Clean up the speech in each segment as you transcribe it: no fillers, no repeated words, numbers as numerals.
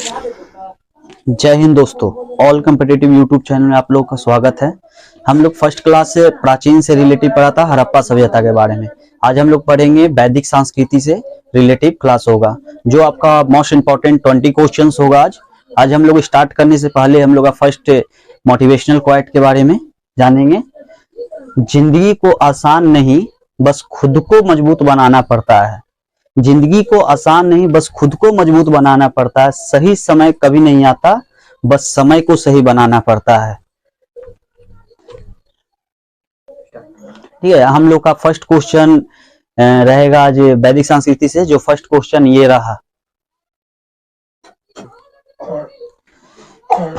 जय हिंद दोस्तों, all competitive YouTube channel में आप लोग का स्वागत है। हम लोग फर्स्ट क्लास से प्राचीन से रिलेटिव पढ़ा था, हड़प्पा सभ्यता के बारे में। आज हम लोग पढ़ेंगे वैदिक संस्कृति से रिलेटिव क्लास होगा, जो आपका मोस्ट इंपॉर्टेंट 20 क्वेश्चंस होगा। आज हम लोग स्टार्ट करने से पहले हम लोग का फर्स्ट मोटिवेशनल क्वाइट के बारे में जानेंगे। जिंदगी को आसान नहीं, बस खुद को मजबूत बनाना पड़ता है। जिंदगी को आसान नहीं, बस खुद को मजबूत बनाना पड़ता है। सही समय कभी नहीं आता, बस समय को सही बनाना पड़ता है। ठीक है, हम लोग का फर्स्ट क्वेश्चन रहेगा आज वैदिक संस्कृति से। जो फर्स्ट क्वेश्चन ये रहा,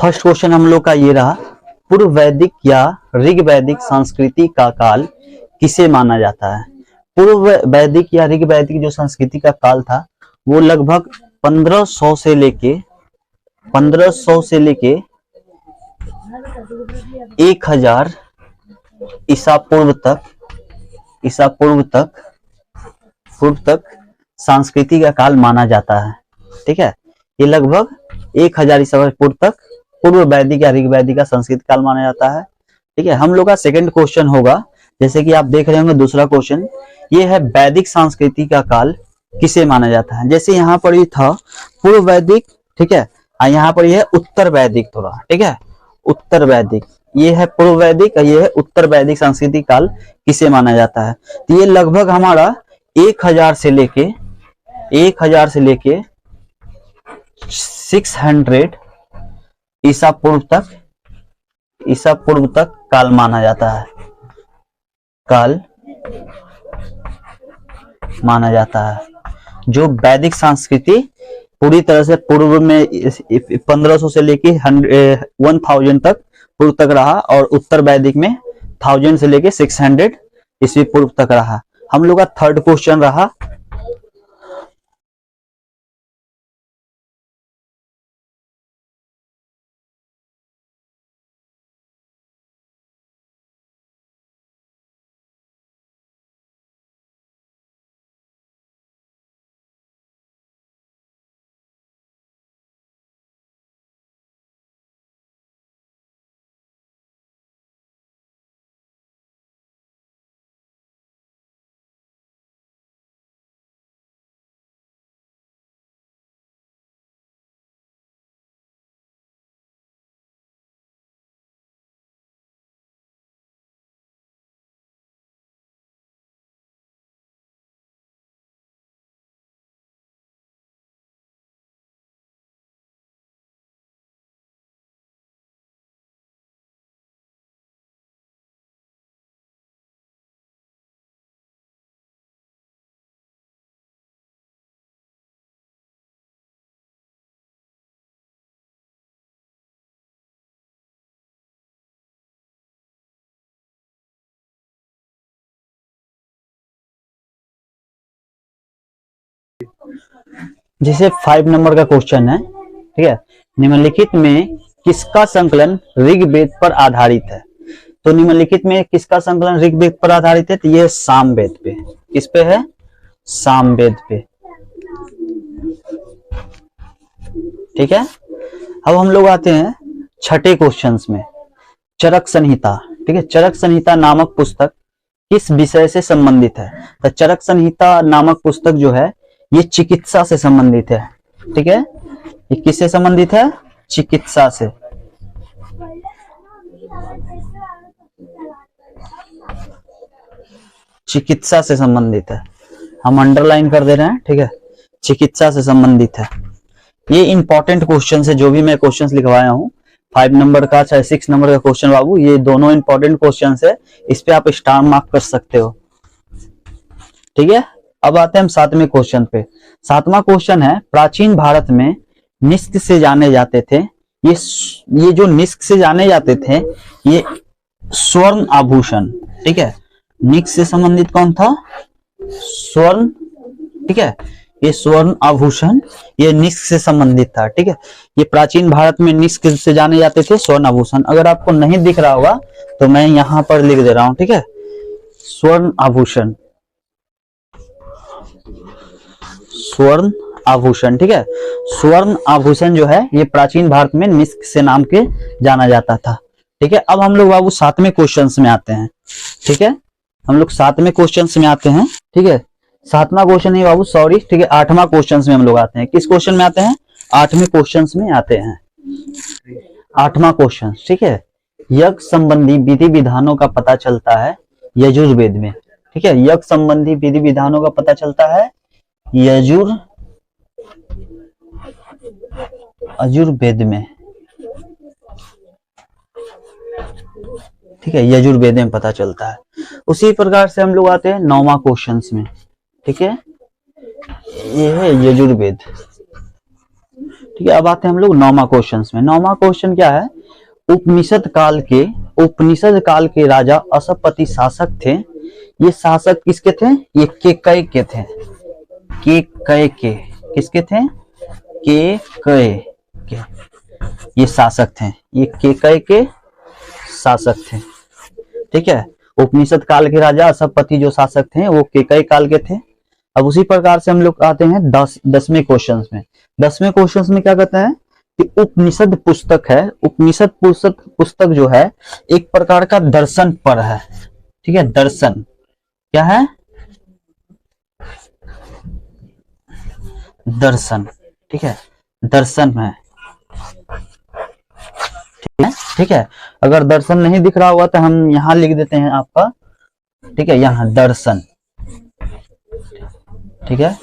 फर्स्ट क्वेश्चन हम लोग का ये रहा, पूर्व वैदिक या ऋग वैदिक संस्कृति का काल किसे माना जाता है? पूर्व वैदिक या ऋग वैदिक जो संस्कृति का काल था वो लगभग 1500 से लेके 1000 ईसा पूर्व तक संस्कृति का काल माना जाता है। ठीक है, ये लगभग 1000 ईसा पूर्व तक पूर्व वैदिक या ऋग वैदिक का संस्कृति काल माना जाता है। ठीक है, हम लोग का सेकंड क्वेश्चन होगा, जैसे कि आप देख रहे होंगे दूसरा क्वेश्चन, ये है वैदिक संस्कृति का काल किसे माना जाता है। जैसे यहाँ पर ये था पूर्व वैदिक, ठीक है, यहाँ पर ये है उत्तर वैदिक थोड़ा। ठीक है, उत्तर वैदिक, ये है पूर्व वैदिक, ये है उत्तर वैदिक संस्कृति काल किसे माना जाता है। तो ये लगभग हमारा 1000 से लेके 600 ईसा पूर्व तक काल माना जाता है। जो वैदिक संस्कृति पूरी तरह से पूर्व में 1500 से लेके 1000 तक पूर्व तक रहा, और उत्तर वैदिक में 1000 से लेके 600 ईस्वी पूर्व तक रहा। हम लोग का थर्ड क्वेश्चन रहा, जैसे 5 नंबर का क्वेश्चन है। ठीक है, निम्नलिखित में किसका संकलन ऋग्वेद पर आधारित है? तो निम्नलिखित में किसका संकलन ऋग्वेद पर आधारित है? तो ये सामवेद पे। किस पे है? सामवेद पे। ठीक है, अब हम लोग आते हैं छठे क्वेश्चंस में, चरक संहिता। ठीक है, चरक संहिता नामक पुस्तक किस विषय से संबंधित है? तो चरक संहिता नामक पुस्तक जो है ये चिकित्सा से संबंधित है। ठीक है, ये किससे संबंधित है? चिकित्सा से। चिकित्सा से संबंधित है, हम अंडरलाइन कर दे रहे हैं। ठीक है, चिकित्सा से संबंधित है। ये इंपॉर्टेंट क्वेश्चन है, जो भी मैं क्वेश्चन लिखवाया हूँ 5 नंबर का चाहे 6 नंबर का क्वेश्चन बाबू, ये दोनों इंपॉर्टेंट क्वेश्चन है, इस पे आप स्टार मार्क कर सकते हो। ठीक है, अब आते हैं हम 7वें क्वेश्चन पे। 7वां क्वेश्चन है, प्राचीन भारत में निष्क से जाने जाते थे, ये जो निष्क से जाने जाते थे ये स्वर्ण आभूषण। ठीक है, निष्क से संबंधित कौन था? स्वर्ण। ठीक है, ये स्वर्ण आभूषण ये निष्क से संबंधित था। ठीक है, ये प्राचीन भारत में निष्क से जाने जाते थे स्वर्ण आभूषण। अगर आपको नहीं दिख रहा होगा तो मैं यहां पर लिख दे रहा हूं। ठीक है, स्वर्ण आभूषण, स्वर्ण आभूषण, ठीक है। स्वर्ण आभूषण जो है ये प्राचीन भारत में मिस्क से नाम के जाना जाता था, ठीक है। अब हम लोग बाबू 7वें क्वेश्चन में आते हैं, ठीक है। हम लोग 7वें क्वेश्चन में आते हैं, ठीक है। 7वां क्वेश्चन नहीं बाबू, सॉरी, ठीक है। 8वां क्वेश्चन में हम लोग आते हैं। किस क्वेश्चन में आते हैं? 8वें क्वेश्चन में आते हैं। 8वां क्वेश्चन, ठीक है। यज्ञ संबंधी विधि विधानों का पता चलता है यजुर्वेद में, ठीक है। यज्ञ संबंधी विधि विधानों का पता चलता है यजुर्वेद में, ठीक है। यजुर्वेद में पता चलता है। उसी प्रकार से हम लोग आते हैं 9वां क्वेश्चन में, ठीक है। ये है यजुर्वेद, ठीक है। अब आते हैं हम लोग 9वां क्वेश्चन में। 9वां क्वेश्चन क्या है? उपनिषद काल के राजा अशपति शासक थे। ये शासक किसके थे? ये केकय के थे। केकय के किसके थे? केकय के ये शासक थे। ये केकय के शासक थे, ठीक है। उपनिषद काल के राजा अशपति जो शासक थे वो केकय काल के थे। अब उसी प्रकार से हम लोग आते हैं 10वें क्वेश्चन में। 10वें क्वेश्चन में क्या कहते हैं कि उपनिषद पुस्तक है। उपनिषद पुस्तक जो है एक प्रकार का दर्शन पर है, ठीक है। दर्शन क्या है? दर्शन, ठीक है। दर्शन है, ठीक है। अगर दर्शन नहीं दिख रहा हुआ तो हम यहां लिख देते हैं आपका, ठीक है। यहाँ दर्शन, ठीक है।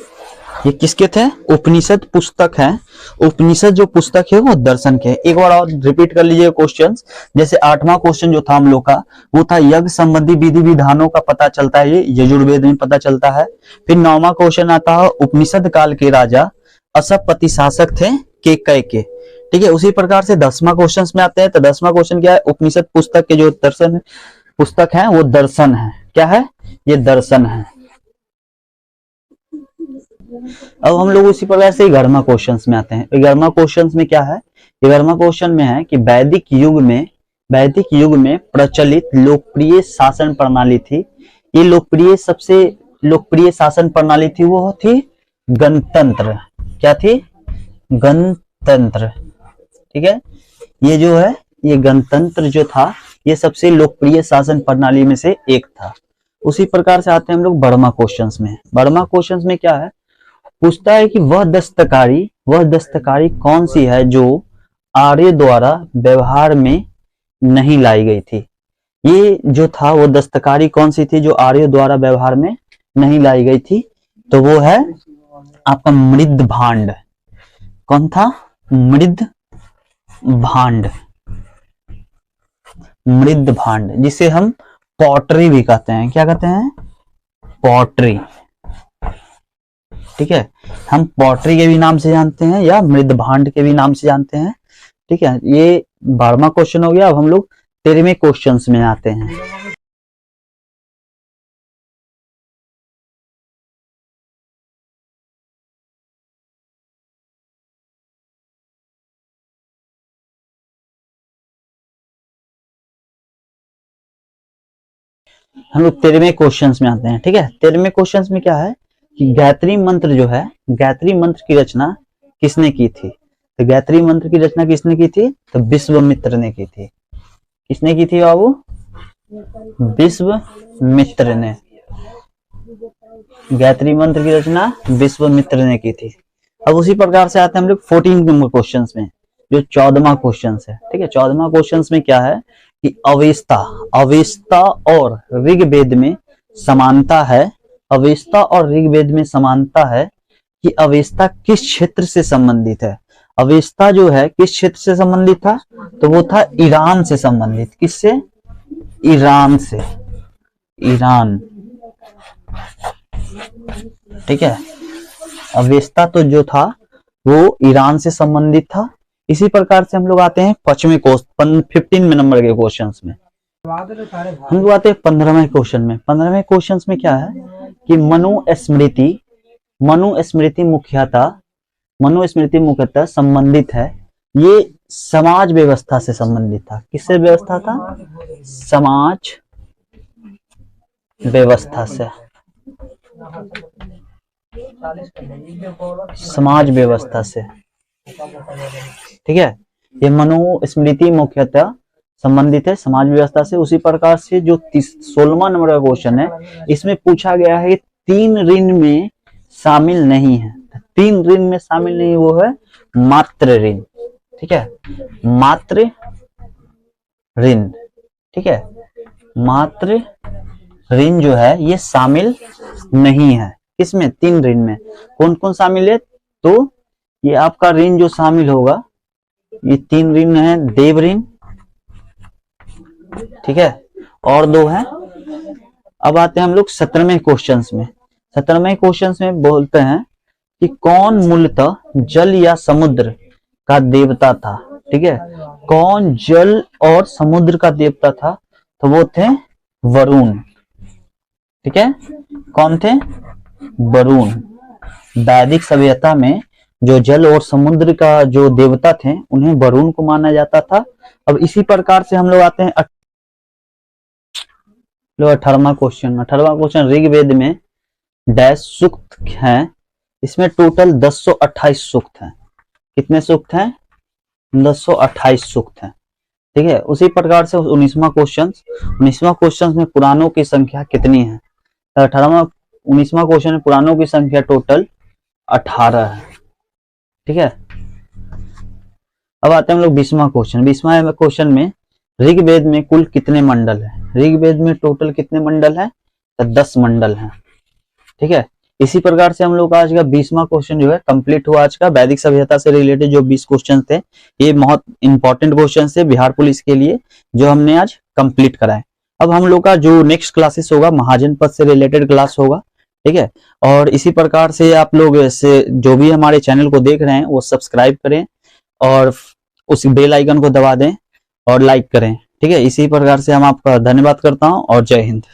ये किसके थे? उपनिषद पुस्तक है। उपनिषद जो पुस्तक है वो दर्शन के। एक बार और रिपीट कर लीजिए क्वेश्चन। जैसे 8वां क्वेश्चन जो था हम लोग का वो था यज्ञ संबंधी विधि विधानों का पता चलता है, ये यजुर्वेद में पता चलता है। फिर 9वां क्वेश्चन आता है उपनिषद काल के राजा अशपति शासक थे केकय के, ठीक है। उसी प्रकार से 10वां क्वेश्चन में आते हैं। तो 10वां क्वेश्चन क्या है? उपनिषद पुस्तक के जो दर्शन पुस्तक है वो दर्शन है। क्या है? ये दर्शन है। अब हम लोग उसी प्रकार से 11वां क्वेश्चन में आते हैं। 11वां क्वेश्चन में क्या है? 11वां क्वेश्चन में है कि वैदिक युग में प्रचलित लोकप्रिय शासन प्रणाली थी। ये सबसे लोकप्रिय शासन प्रणाली थी वो थी गणतंत्र। क्या थी? गणतंत्र, ठीक है। ये जो है ये गणतंत्र जो था ये सबसे लोकप्रिय शासन प्रणाली में से एक था। उसी प्रकार से आते हैं हम लोग 12वां क्वेश्चन में। 12वां क्वेश्चन में क्या है? पूछता है कि वह दस्तकारी कौन सी है जो आर्य द्वारा व्यवहार में नहीं लाई गई थी। ये जो था वो दस्तकारी कौन सी थी जो आर्य द्वारा व्यवहार में नहीं लाई गई थी? तो वो है आपका मृद भांड। कौन था? मृद भांड, जिसे हम पॉटरी भी कहते हैं। क्या कहते हैं? पॉटरी, ठीक है। हम पॉटरी के भी नाम से जानते हैं या मृद भांड के भी नाम से जानते हैं, ठीक है। ये 12वां क्वेश्चन हो गया। अब हम लोग 13वें क्वेश्चन में आते हैं। हम लोग 13वें क्वेश्चन में आते हैं, ठीक है। 13वें क्वेश्चन में क्या है कि गायत्री मंत्र जो है, गायत्री मंत्र की रचना किसने की थी? तो गायत्री मंत्र की रचना किसने की थी? तो विश्वामित्र ने की थी। किसने की थी बाबू? विश्वामित्र ने। गायत्री मंत्र की रचना विश्वामित्र ने की थी। अब उसी प्रकार से आते हैं हम लोग 14 नंबर क्वेश्चन में, जो 14वां क्वेश्चन है, ठीक है। 14वां क्वेश्चन में क्या है कि अवेस्ता और ऋग्वेद में समानता है। अवेस्ता और ऋग्वेद में समानता है कि अवेस्ता किस क्षेत्र से संबंधित है। अवेस्ता जो है किस क्षेत्र से संबंधित था? तो वो था ईरान से संबंधित। किससे? ईरान से। ईरान, ठीक है। अवेस्ता तो जो था वो ईरान से संबंधित था। इसी प्रकार से हम लोग आते हैं 15वें नंबर के क्वेश्चन में। हम लोग आते हैं 15वें क्वेश्चन में। 15वें क्वेश्चन में क्या है कि मनुस्मृति मुख्यतः संबंधित है। ये समाज व्यवस्था से संबंधित था। किससे व्यवस्था था? समाज व्यवस्था से, समाज व्यवस्था से, ठीक है। ये मनुस्मृति मुख्यतः संबंधित है समाज व्यवस्था से। उसी प्रकार से जो 16वां नंबर का क्वेश्चन है, इसमें पूछा गया है 3 ऋण में शामिल नहीं है। 3 ऋण में शामिल नहीं, वो है मात्र ऋण, ठीक है, मात्र ऋण, ठीक है। मात्र ऋण जो है ये शामिल नहीं है, किसमें? 3 ऋण में। कौन कौन शामिल है? तो ये आपका ऋण जो शामिल होगा, ये 3 ऋण है, देव ऋण, ठीक है, और 2 है। अब आते हैं हम लोग 17वें क्वेश्चन में। 17वें क्वेश्चन में बोलते हैं कि कौन मूलतः जल या समुद्र का देवता था, ठीक है। कौन जल और समुद्र का देवता था? तो वो थे वरुण, ठीक है। कौन थे? वरुण। वैदिक सभ्यता में जो जल और समुद्र का जो देवता थे, उन्हें वरुण को माना जाता था। अब इसी प्रकार से हम लोग आते हैं 18वां क्वेश्चन। 18वां क्वेश्चन, ऋग्वेद में डैश सूक्त हैं, इसमें टोटल 1028 सूक्त हैं। कितने सूक्त हैं? 1028 सूक्त हैं, ठीक है। उसी प्रकार से 19वां क्वेश्चन में पुराणों की संख्या कितनी है? तो 19वां क्वेश्चन में पुराणों की संख्या टोटल 18 है, ठीक है। अब आते हैं हम लोग 20वां क्वेश्चन। 20वां क्वेश्चन में ऋग्वेद में कुल कितने मंडल है? ऋग्वेद में टोटल कितने मंडल है? तो 10 मंडल है, ठीक है। इसी प्रकार से हम लोग आज का 20वां क्वेश्चन जो है कंप्लीट हुआ। आज का वैदिक सभ्यता से रिलेटेड जो 20 क्वेश्चन थे, ये बहुत इंपॉर्टेंट क्वेश्चन थे बिहार पुलिस के लिए, जो हमने आज कंप्लीट कराए। अब हम लोग का जो नेक्स्ट क्लासेस होगा, महाजन पद से रिलेटेड क्लास होगा, ठीक है। और इसी प्रकार से आप लोग से जो भी हमारे चैनल को देख रहे हैं वो सब्सक्राइब करें और उस बेल आइकन को दबा दें और लाइक करें, ठीक है। इसी प्रकार से हम आपका धन्यवाद करता हूं और जय हिंद।